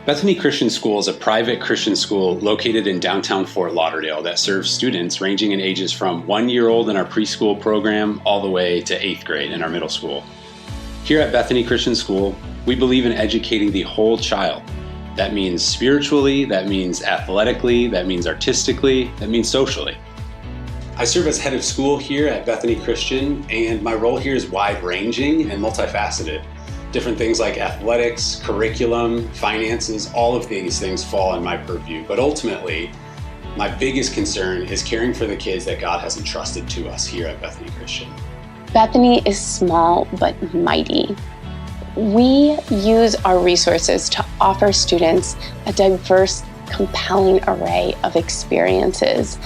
Bethany Christian School is a private Christian school located in downtown Fort Lauderdale that serves students ranging in ages from 1-year-old in our preschool program all the way to 8th grade in our middle school. Here at Bethany Christian School, we believe in educating the whole child. That means spiritually, that means athletically, that means artistically, that means socially. I serve as head of school here at Bethany Christian, and my role here is wide-ranging and multifaceted. Different things like athletics, curriculum, finances, all of these things fall in my purview. But ultimately, my biggest concern is caring for the kids that God has entrusted to us here at Bethany Christian. Bethany is small but mighty. We use our resources to offer students a diverse, compelling array of experiences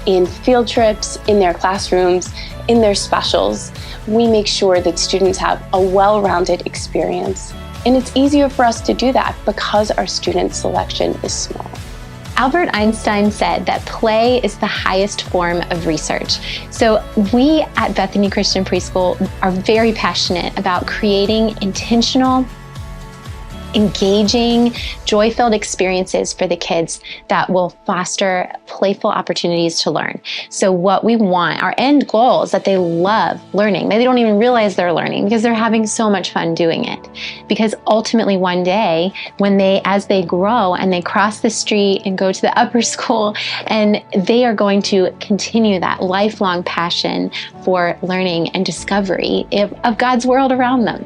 in field trips, in their classrooms, in their specials. We make sure that students have a well-rounded experience. And it's easier for us to do that because our student selection is small. Albert Einstein said that play is the highest form of research. So we at Bethany Christian Preschool are very passionate about creating intentional, engaging, joy-filled experiences for the kids that will foster playful opportunities to learn. So what we want, our end goal is that they love learning. They don't even realize they're learning because they're having so much fun doing it. Because ultimately one day, as they grow and they cross the street and go to the upper school, and they are going to continue that lifelong passion for learning and discovery of God's world around them.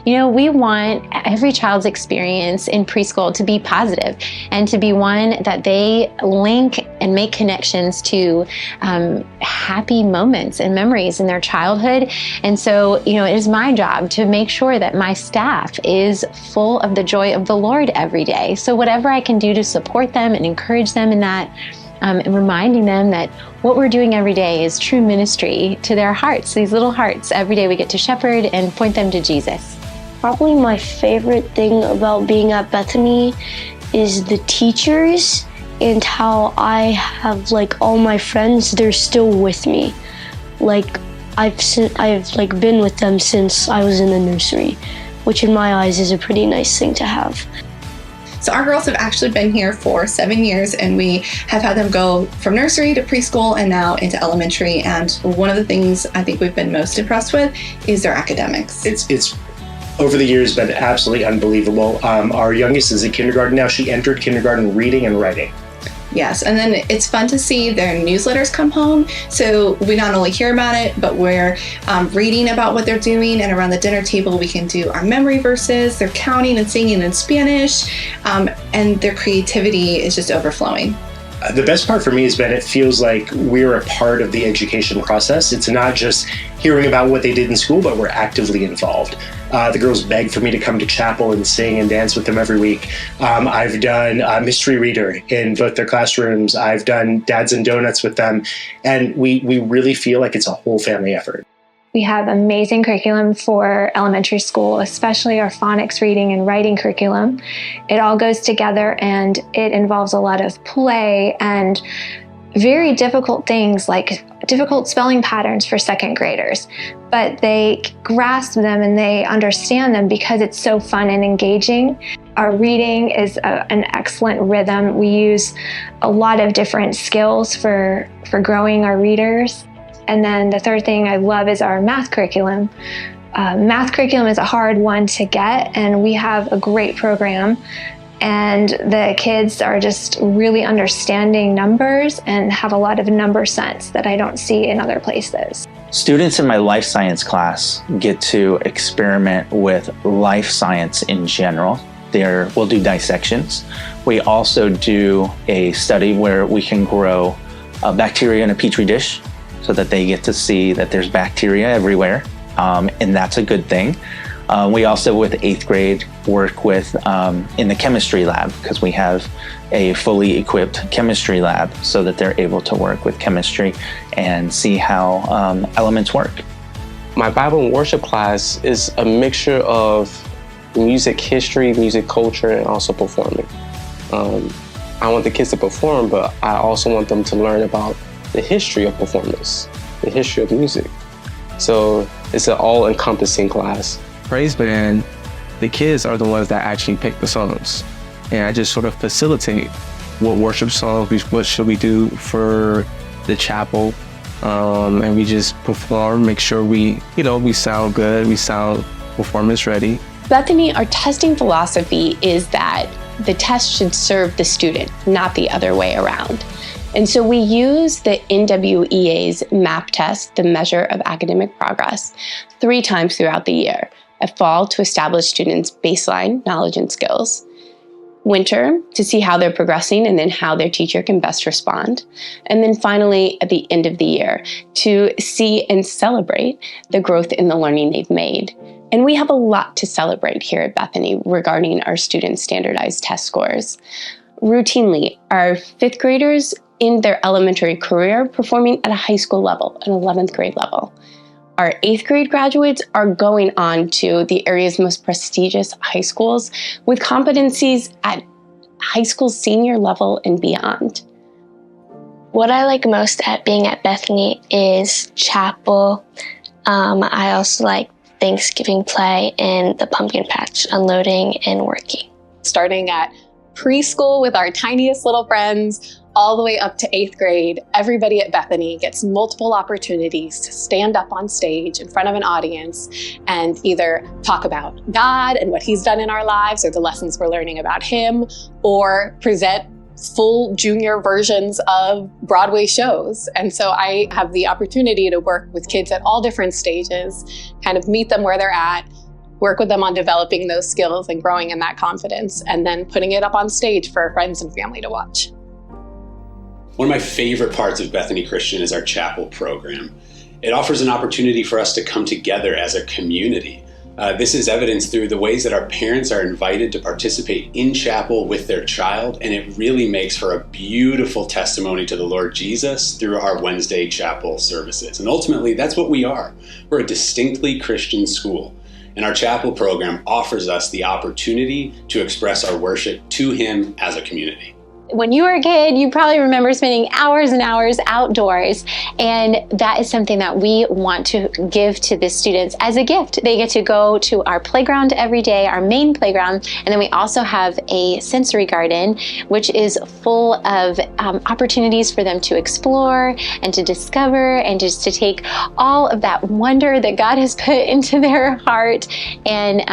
You know, we want every child's experience in preschool to be positive and to be one that they link and make connections to happy moments and memories in their childhood. And so, you know, it is my job to make sure that my staff is full of the joy of the Lord every day. So whatever I can do to support them and encourage them in that, and reminding them that what we're doing every day is true ministry to their hearts, these little hearts. Every day we get to shepherd and point them to Jesus. Probably my favorite thing about being at Bethany is the teachers and how I have all my friends, they're still with me. I've been with them since I was in the nursery, which in my eyes is a pretty nice thing to have. So our girls have actually been here for 7 years, and we have had them go from nursery to preschool and now into elementary. And one of the things I think we've been most impressed with is their academics. It's over the years been absolutely unbelievable. Our youngest is in kindergarten now. She entered kindergarten reading and writing. Yes, and then it's fun to see their newsletters come home. So we not only hear about it, but we're reading about what they're doing. And around the dinner table, we can do our memory verses. They're counting and singing in Spanish, and their creativity is just overflowing. The best part for me has been it feels like we're a part of the education process. It's not just hearing about what they did in school, but we're actively involved. The girls beg for me to come to chapel and sing and dance with them every week. I've done mystery reader in both their classrooms. I've done Dads and Donuts with them. And we really feel like it's a whole family effort. We have amazing curriculum for elementary school, especially our phonics reading and writing curriculum. It all goes together and it involves a lot of play and very difficult things like difficult spelling patterns for second graders. But they grasp them and they understand them because it's so fun and engaging. Our reading is an excellent rhythm. We use a lot of different skills for growing our readers. And then the third thing I love is our math curriculum. Math curriculum is a hard one to get, and we have a great program. And the kids are just really understanding numbers and have a lot of number sense that I don't see in other places. Students in my life science class get to experiment with life science in general. We'll do dissections. We also do a study where we can grow bacteria in a petri dish, so that they get to see that there's bacteria everywhere, and that's a good thing. We also, with 8th grade, work with in the chemistry lab because we have a fully equipped chemistry lab so that they're able to work with chemistry and see how elements work. My Bible and worship class is a mixture of music history, music culture, and also performing. I want the kids to perform, but I also want them to learn about the history of performance, the history of music. So it's an all-encompassing class. Praise band, the kids are the ones that actually pick the songs. and I just sort of facilitate what worship songs, what should we do for the chapel, and we just perform, make sure we sound good, we sound performance ready. Bethany, our testing philosophy is that the test should serve the student, not the other way around. And so we use the NWEA's MAP test, the measure of academic progress, 3 times throughout the year. At fall, to establish students' baseline knowledge and skills. Winter, to see how they're progressing and then how their teacher can best respond. And then finally, at the end of the year, to see and celebrate the growth in the learning they've made. And we have a lot to celebrate here at Bethany regarding our students' standardized test scores. Routinely, our 5th graders in their elementary career performing at a high school level, an 11th grade level. Our 8th grade graduates are going on to the area's most prestigious high schools with competencies at high school senior level and beyond. What I like most at being at Bethany is chapel. I also like Thanksgiving play and the pumpkin patch, unloading and working. Starting at preschool with our tiniest little friends, all the way up to 8th grade, everybody at Bethany gets multiple opportunities to stand up on stage in front of an audience and either talk about God and what He's done in our lives or the lessons we're learning about Him, or present full junior versions of Broadway shows. And so I have the opportunity to work with kids at all different stages, kind of meet them where they're at, work with them on developing those skills and growing in that confidence, and then putting it up on stage for friends and family to watch. One of my favorite parts of Bethany Christian is our chapel program. It offers an opportunity for us to come together as a community. This is evidenced through the ways that our parents are invited to participate in chapel with their child, and it really makes for a beautiful testimony to the Lord Jesus through our Wednesday chapel services. And ultimately, that's what we are. We're a distinctly Christian school, and our chapel program offers us the opportunity to express our worship to Him as a community. When you were a kid, you probably remember spending hours and hours outdoors, and that is something that we want to give to the students as a gift. They get to go to our playground every day, our main playground, and then we also have a sensory garden, which is full of opportunities for them to explore and to discover and just to take all of that wonder that God has put into their heart and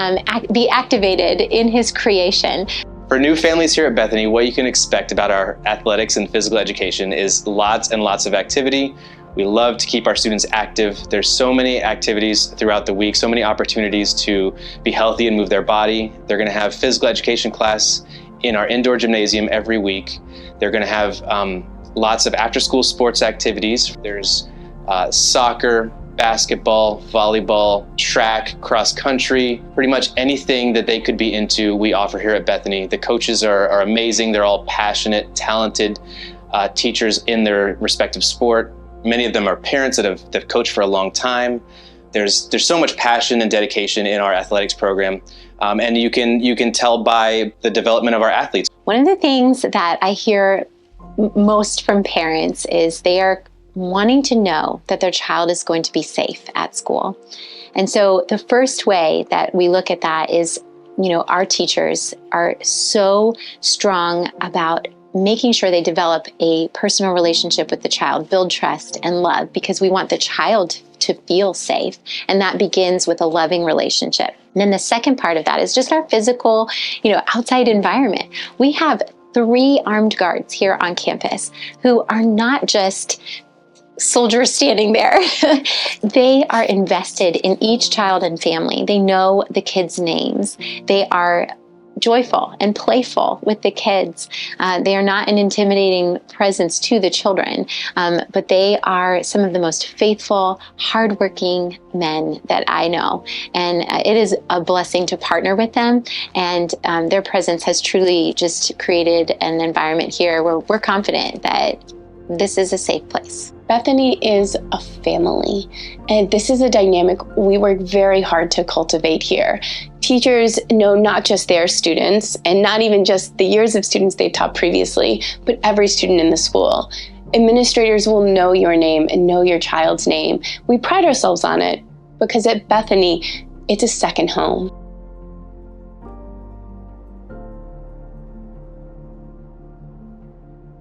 be activated in His creation. For new families here at Bethany, what you can expect about our athletics and physical education is lots and lots of activity. We love to keep our students active. There's so many activities throughout the week, so many opportunities to be healthy and move their body. They're going to have physical education class in our indoor gymnasium every week. They're going to have lots of after-school sports activities. There's soccer, basketball, volleyball, track, cross country, pretty much anything that they could be into, we offer here at Bethany. The coaches are amazing. They're all passionate, talented teachers in their respective sport. Many of them are parents that have coached for a long time. There's so much passion and dedication in our athletics program, and you can tell by the development of our athletes. One of the things that I hear most from parents is they are wanting to know that their child is going to be safe at school. And so the first way that we look at that is, our teachers are so strong about making sure they develop a personal relationship with the child, build trust and love, because we want the child to feel safe. And that begins with a loving relationship. And then the second part of that is just our physical, outside environment. We have 3 armed guards here on campus who are not just soldiers standing there. They are invested in each child and family. They know the kids' names. They are joyful and playful with the kids. They are not an intimidating presence to the children, but they are some of the most faithful, hardworking men that I know. And it is a blessing to partner with them. And their presence has truly just created an environment here where we're confident that this is a safe place. Bethany is a family, and this is a dynamic we work very hard to cultivate here. Teachers know not just their students, and not even just the years of students they've taught previously, but every student in the school. Administrators will know your name and know your child's name. We pride ourselves on it because at Bethany, it's a second home.